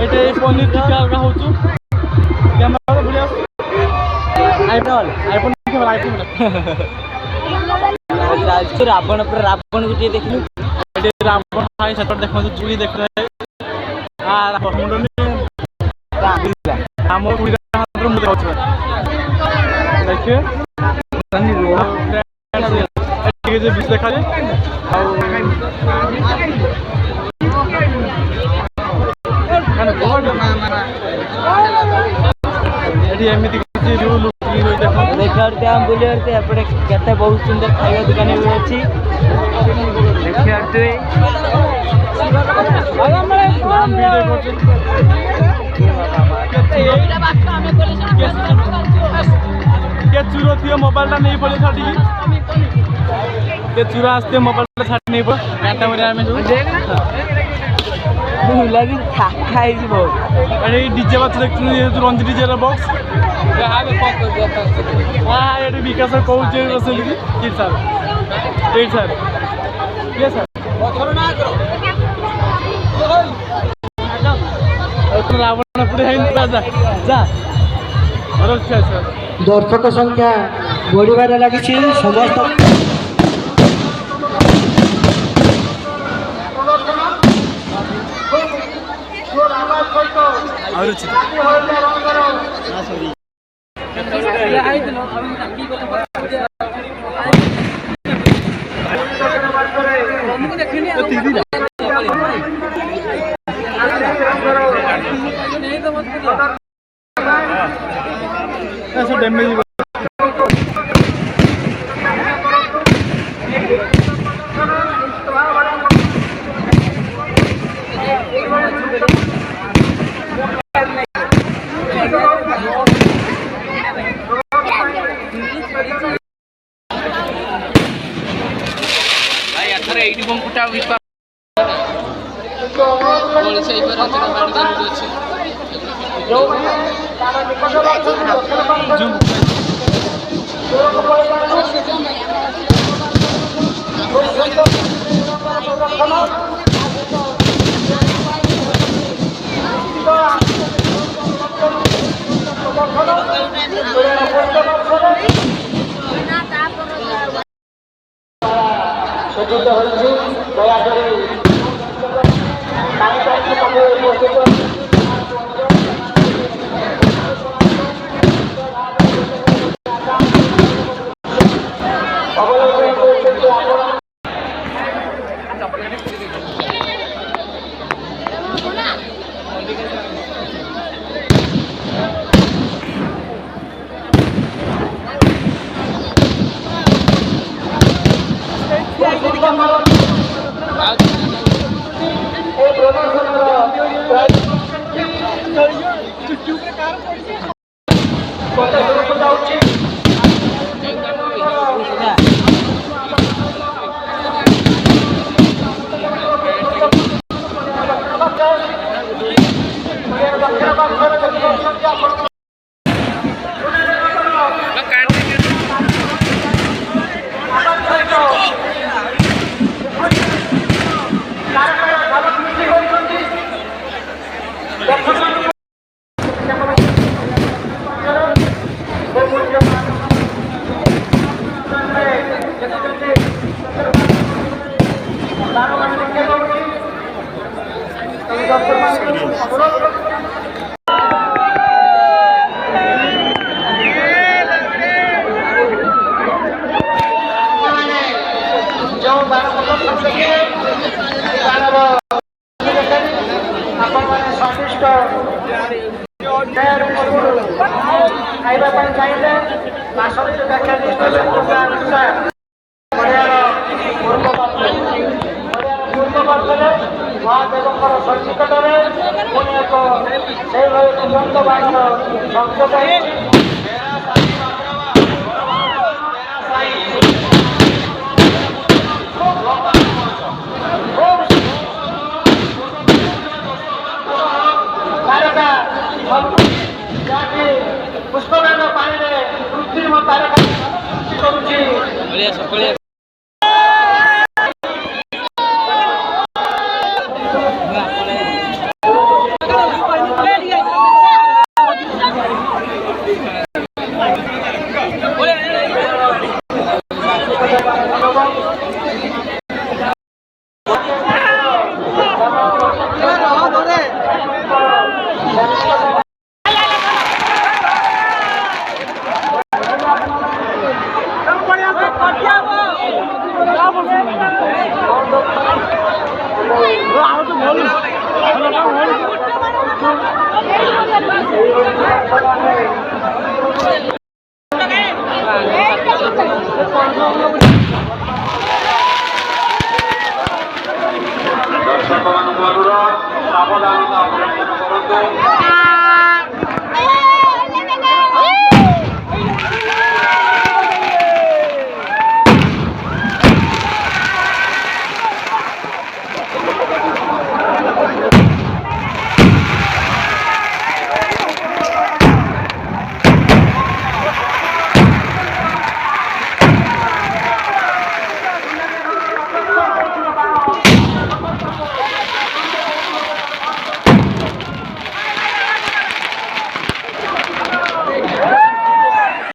देखिए पनीर टिक्का खाऊँ कैमरा बढ़िया आईफोन आईफोन आईफोन रावण पूरा रावण गोटे देखलु रावण खाई सत देख चूड़ी देख रहे देखिए देखा देखते हम बुले एपटे केते बहुत सुंदर खाଇବା दुकान भी अच्छी चूरो थी मोबाइल नहीं पड़े छाड़ी चूरा आसते मोबाइल छाड़ी नहीं पड़े लगी खाई बहुत अरे डीजे बात देखते रंजी डीजे बॉक्स हाँ ये विकास कौन बसली कि सर ये सर ये सर रावण पूरे दर्शक संख्या बढ़िबार लगी समस्त डैमेज पुष्प पानी कृत्रिम तारका Vamos,